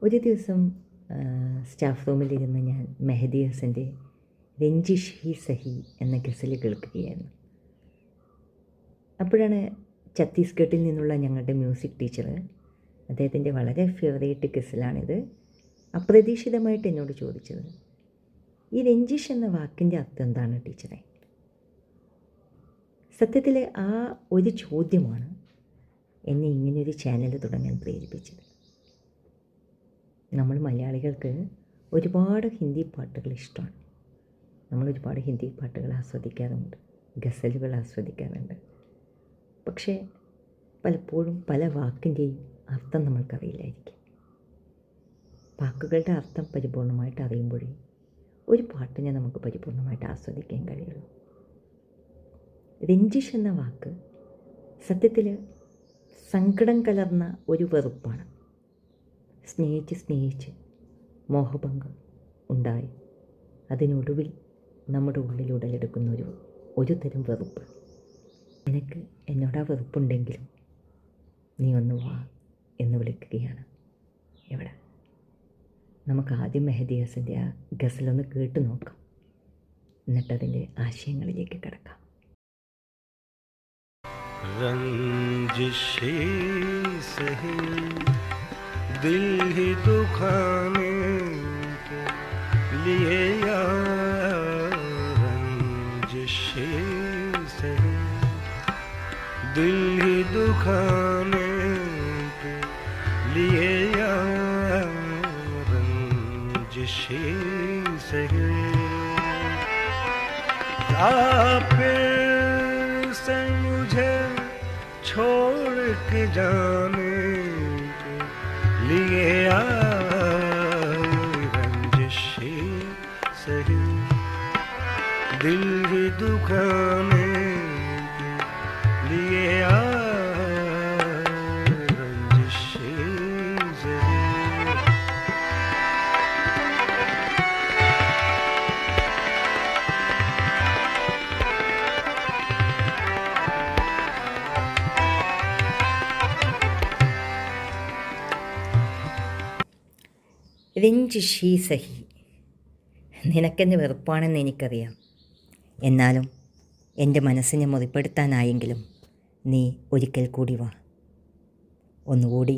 ഒരു ദിവസം സ്റ്റാഫ് റൂമിലിരുന്ന് ഞാൻ മെഹദി ഹസൻ്റെ രഞ്ജിഷ് ഹി സഹി എന്ന ഗസൽ കേൾക്കുകയായിരുന്നു. അപ്പോഴാണ് ഛത്തീസ്ഗഡിൽ നിന്നുള്ള ഞങ്ങളുടെ മ്യൂസിക് ടീച്ചർ, അദ്ദേഹത്തിൻ്റെ വളരെ ഫേവറേറ്റ് ഗസലാണിത്, അപ്രതീക്ഷിതമായിട്ട് എന്നോട് ചോദിച്ചത്, ഈ രഞ്ജിഷ് എന്ന വാക്കിൻ്റെ അർത്ഥം എന്താണ് ടീച്ചറെ? സത്യത്തിൽ ആ ഒരു ചോദ്യമാണ് എന്നെ ഇങ്ങനെയൊരു ചാനൽ തുടങ്ങാൻ പ്രേരിപ്പിച്ചത്. നമ്മൾ മലയാളികൾക്ക് ഒരുപാട് ഹിന്ദി പാട്ടുകൾ ഇഷ്ടമാണ്. നമ്മൾ ഒരുപാട് ഹിന്ദി പാട്ടുകൾ ആസ്വദിക്കാറുണ്ട്, ഗസലുകൾ ആസ്വദിക്കാറുണ്ട്. പക്ഷേ പലപ്പോഴും പല വാക്കിൻ്റെയും അർത്ഥം നമ്മൾക്കറിയില്ലായിരിക്കും. വാക്കുകളുടെ അർത്ഥം പരിപൂർണമായിട്ട് അറിയുമ്പോഴേ ഒരു പാട്ടിനെ നമുക്ക് പരിപൂർണമായിട്ട് ആസ്വദിക്കാൻ കഴിയുള്ളൂ. രഞ്ജിഷ് എന്ന വാക്ക് സത്യത്തിൽ സങ്കടം കലർന്ന ഒരു വെറുപ്പാണ്. സ്നേഹിച്ച് മോഹഭംഗം ഉണ്ടായി അതിനൊടുവിൽ നമ്മുടെ ഉള്ളിൽ ഉടലെടുക്കുന്ന ഒരു തരം വെറുപ്പ്. നിനക്ക് എന്നോടാ വെറുപ്പുണ്ടെങ്കിലും നീ ഒന്ന് വാ എന്ന് വിളിക്കുകയാണ്. എവിടെ? നമുക്ക് ആദ്യം മെഹദി ഹസൻ്റെ ആ ഗസലൊന്ന് കേട്ട് നോക്കാം, എന്നിട്ടതിൻ്റെ ആശയങ്ങളിലേക്ക് കിടക്കാം. रंजिशे सही दिल ही दुखाने के लिए यार, रंजिशे सही दिल ही दुखाने के लिए यार, रंजिशे सही आप से मुझे छोड़ के जाने के लिए रंजिशे सही दिल ही दुखाने के लिए रंजिशे सही। രഞ്ജിഷി സഹി, നിനക്കെന്നെ വെറുപ്പാണെന്ന് എനിക്കറിയാം. എന്നാലും എൻ്റെ മനസ്സിനെ മുറിപ്പെടുത്താനായെങ്കിലും നീ ഒരിക്കൽ കൂടി വാ. ഒന്നുകൂടി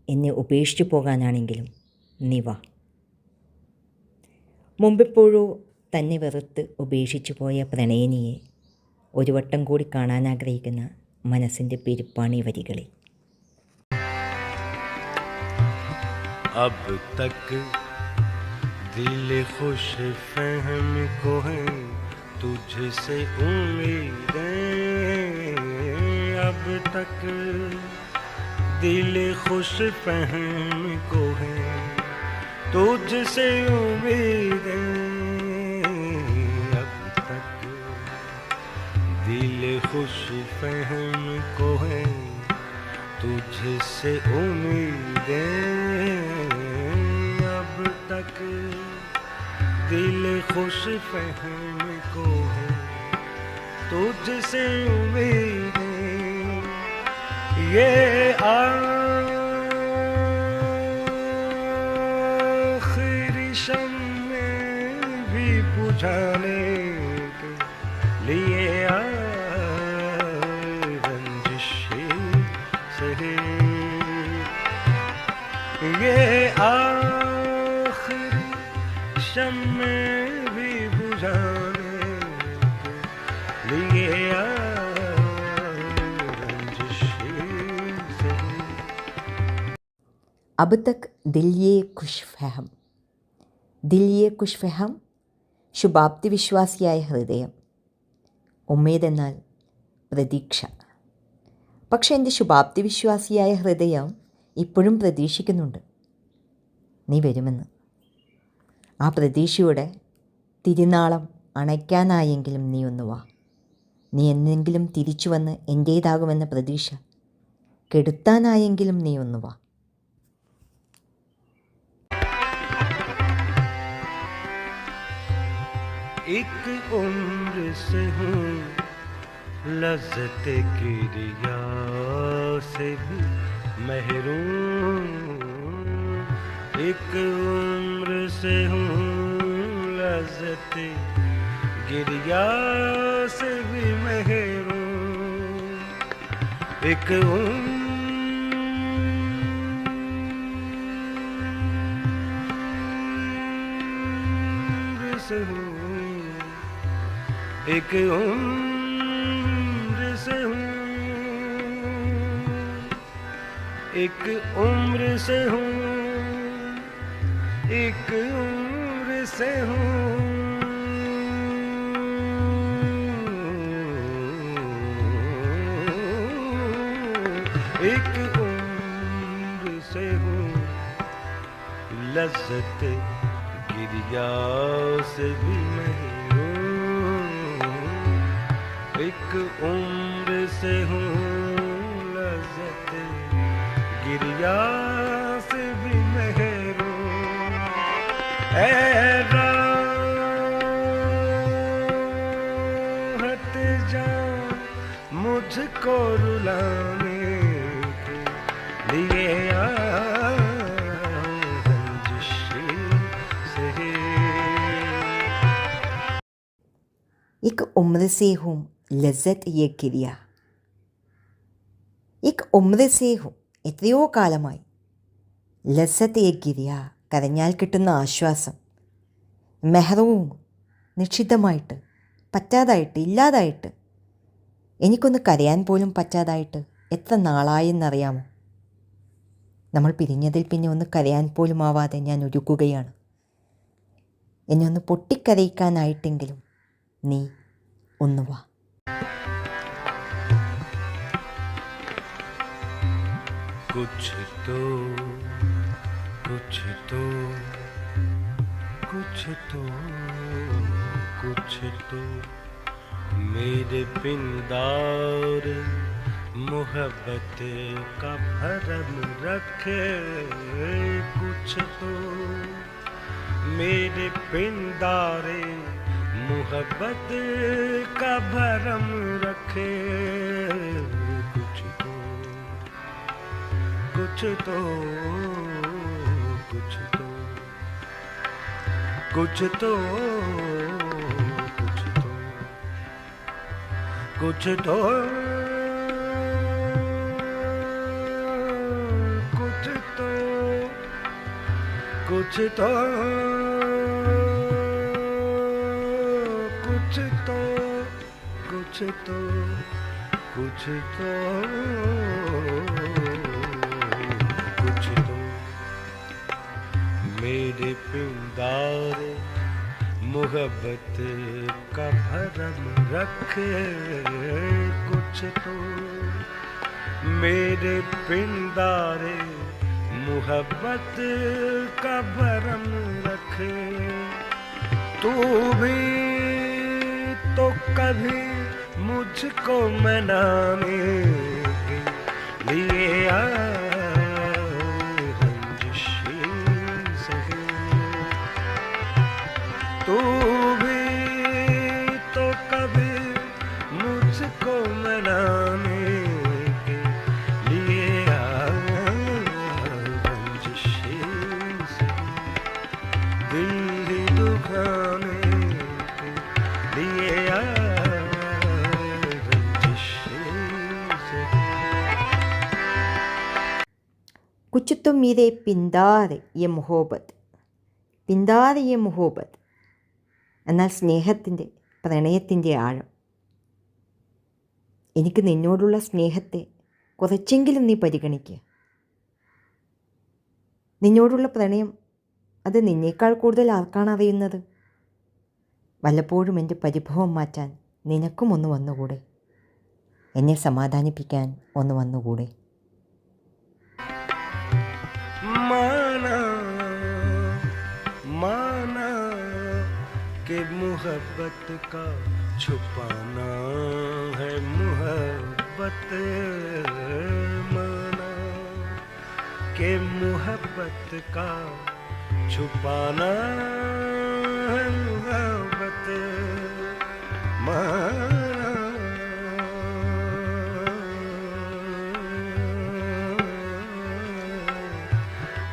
എന്നെ ഉപേക്ഷിച്ചു പോകാനാണെങ്കിലും നീ വാ. മുമ്പെപ്പോഴോ തന്നെ വെറുത്ത് ഉപേക്ഷിച്ചു പോയ പ്രണയിനിയെ ഒരു വട്ടം കൂടി കാണാനാഗ്രഹിക്കുന്ന മനസ്സിൻ്റെ പെരുപ്പാണി വരികളിൽ. अब तक दिल खुश फहम को है तुझसे उम्मीदें, अब तक दिल खुश फहम को है तुझसे उम्मीदें, अब तक दिल खुश फहम को है तुझसे उम्मीदें, अब तक दिल खुश फहम को है तुझसे उम्मीदें, ये आखिरी शम्मे भी बुझाने के लिए ये आखिरी शम्मे भी बुझाने के लिए रंजिशे सही। अब तक दिल ये खुश फहम, दिल ये खुश ഫഹം, ശുഭാപ്തി വിശ്വാസിയായ ഹൃദയം. ഉമ്മേദ് എന്നാൽ പ്രതീക്ഷ. പക്ഷെ എൻ്റെ ശുഭാപ്തി വിശ്വാസിയായ ഹൃദയം ഇപ്പോഴും പ്രതീക്ഷിക്കുന്നുണ്ട് നീ വരുമെന്ന്. ആ പ്രതീക്ഷയുടെ തിരുനാളം അണയ്ക്കാനായെങ്കിലും നീ ഒന്ന് വാ. നീ എന്നെങ്കിലും തിരിച്ചു വന്ന് എൻ്റേതാകുമെന്ന പ്രതീക്ഷ കെടുത്താനായെങ്കിലും നീ ഒന്ന് വാ. एक उम्र से हूँ लज़्ज़त किरिया से भी महरूम, एक उम्र से हूँ लज़्ज़ते गिरिया से भी महरूम, एक उम्र से हूँ, एक उम्र से हूँ, एक उम्र से हूँ, एक उम्र से हूँ, एक उम्र से हूँ लज़्ज़त गिरिया से भी महरूम, एक उम्र से हूँ लज़्ज़त गिरिया से भी महरूम। ऐ राहत जान मुझको रुलाने के लिए एक उम्र से हूँ ലസ്സത്ത് യെ കിരിയ. एक उम्र से हूँ എത്രയോ കാലമായി. ലസ്സത്ത് യെ കിരിയ കരഞ്ഞാൽ കിട്ടുന്ന ആശ്വാസം. മെഹറൂം നിശ്ചിതമായിട്ട്, പറ്റാതായിട്ട്, ഇല്ലാതായിട്ട്, എനിക്കൊന്ന് കരയാൻ പോലും പറ്റാതായിട്ട് എത്ര നാളായെന്നറിയാമോ? നമ്മൾ പിരിഞ്ഞതിൽ പിന്നെ ഒന്ന് കരയാൻ പോലും ആവാതെ ഞാൻ ഒരുക്കുകയാണ്. എന്നെ ഒന്ന് പൊട്ടിക്കരയിക്കാനായിട്ടെങ്കിലും നീ ഒന്ന് വാ. कुछ तो कुछ तो कुछ तो कुछ तो मेरे पिंदार मोहब्बत का भरम रखे, कुछ तो मेरे पिंदारे मोहब्बत का भरम रखे, कुछ तो कुछ तो कुछ तो कुछ तो कुछ तो कुछ तो कुछ तो कुछ तो कुछ तो कुछ तो कुछ तो मेरे पिंदार मोहब्बत का भरम रखे, कुछ तो मेरे पिंदारे मोहब्बत का भरम रखे। तू भी तो कभी मुझको मनाने के लिए रंजिशी सही, तू भी तो कभी मुझको मनाने के लिए रंजिशी सही, दिल ही दुखाने के लिए कुछ तो मेरे പിന്താർ യെ മുഹബത്ത്. പിന്താർ യെ മുഹബത്ത് എന്നാൽ സ്നേഹത്തിൻ്റെ, പ്രണയത്തിൻ്റെ ആഴം. എനിക്ക് നിന്നോടുള്ള സ്നേഹത്തെ കുറച്ചെങ്കിലും നീ പരിഗണിക്കുക. നിന്നോടുള്ള പ്രണയം അത് നിന്നേക്കാൾ കൂടുതൽ ആർക്കാണ് അറിയുന്നത്? വല്ലപ്പോഴും എൻ്റെ പരിഭവം മാറ്റാൻ നിനക്കും ഒന്ന് വന്നുകൂടെ? എന്നെ സമാധാനിപ്പിക്കാൻ ഒന്ന് വന്നുകൂടെ? माना माना कि मोहब्बत का छुपाना है मोहब्बत, माना कि मोहब्बत का छुपाना है मोहब्बत, माना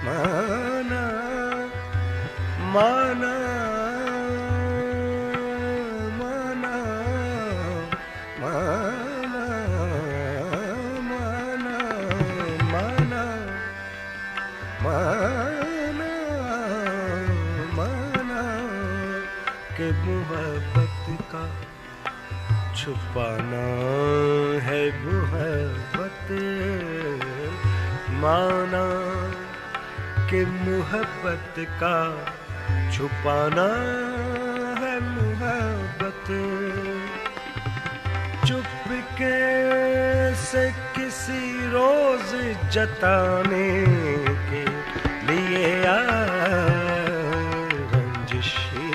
माना मोहब्बत का छुपाना है मोहब्बत, माना कि मोहब्बत का छुपाना है मोहब्बत। चुपके से किसी रोज जताने के लिए रंजिशी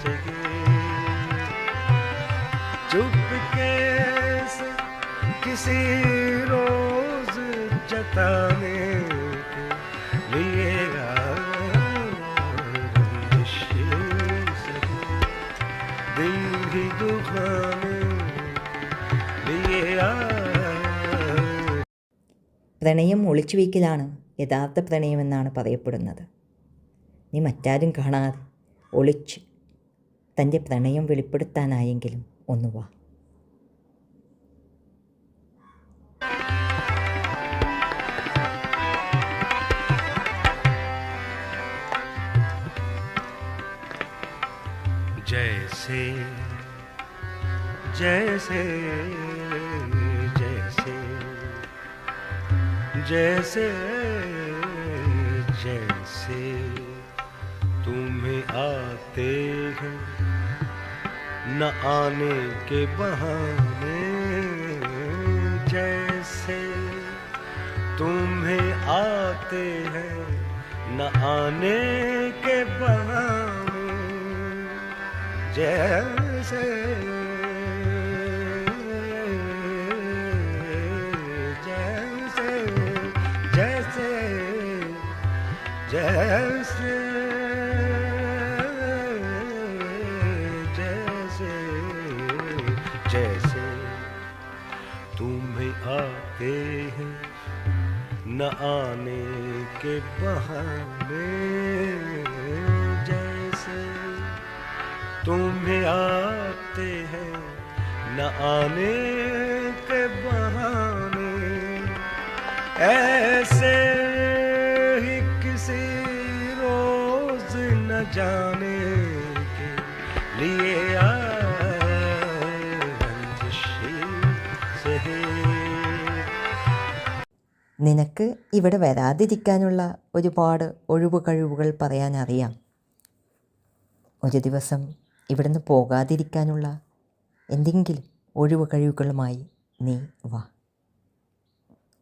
जगे, चुपके से किसी रोज जताने के लिए रंजिशी जगे, दिल ही दुखाने പ്രണയം ഒളിച്ചുവയ്ക്കലാണ് യഥാർത്ഥ പ്രണയമെന്നാണ് പറയപ്പെടുന്നത്. നീ മറ്റാരും കാണാതെ ഒളിച്ച് തൻ്റെ പ്രണയം വെളിപ്പെടുത്താനായെങ്കിലും ഒന്ന് വാ. जैसे जैसे जैसे जैसे जैसे तुम्हें आते हैं न आने के बहाने, जैसे तुम्हें आते हैं न आने के बहाने, जैसे जैसे जैसे जैसे जैसे तुम्हें आते हैं न आने के बहाने, जैसे तुम्हें आते हैं न आने के बहाने, ऐसे ही किसी रोज न जाने के लिए रंजिशी सहे. നിനക്ക് ഇവിടെ വരാതിരിക്കാനുള്ള ഒരുപാട് ഒഴിവ് കഴിവുകൾ പറയാനറിയാം. ഒരു ദിവസം ഇവിടുന്ന് പോകാതിരിക്കാനുള്ള എന്തെങ്കിലും ഒഴിവ് കഴിവുകളുമായി നീ വാ,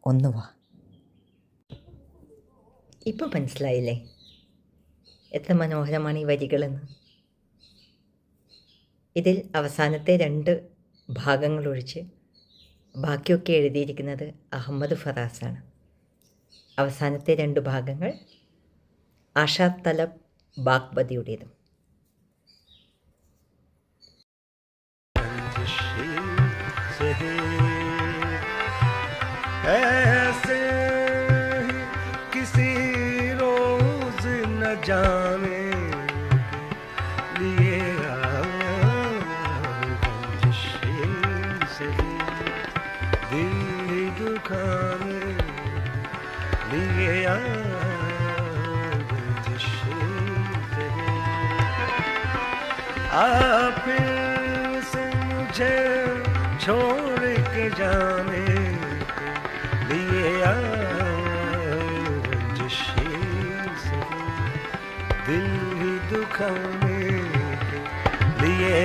ഒന്ന് വാ. ഇപ്പോൾ മനസ്സിലായില്ലേ എത്ര മനോഹരമാണ് ഈ വരികളെന്ന്? ഇതിൽ അവസാനത്തെ 2 ഭാഗങ്ങൾ ഒഴിച്ച് ബാക്കിയൊക്കെ എഴുതിയിരിക്കുന്നത് അഹമ്മദ് ഫറാസാണ്. അവസാനത്തെ 2 ഭാഗങ്ങൾ ആഷാ തലബ് ബാഗ്ബദിയുടേതും. ऐसे ही किसी रोज न जाने के लिए रंजिशी सही, दिल ही दुखाने लिए रंजिशी सही. आप से मुझे छोड़ के जाने के लिए रंजिशी सही, दिल ही दुखाने के लिए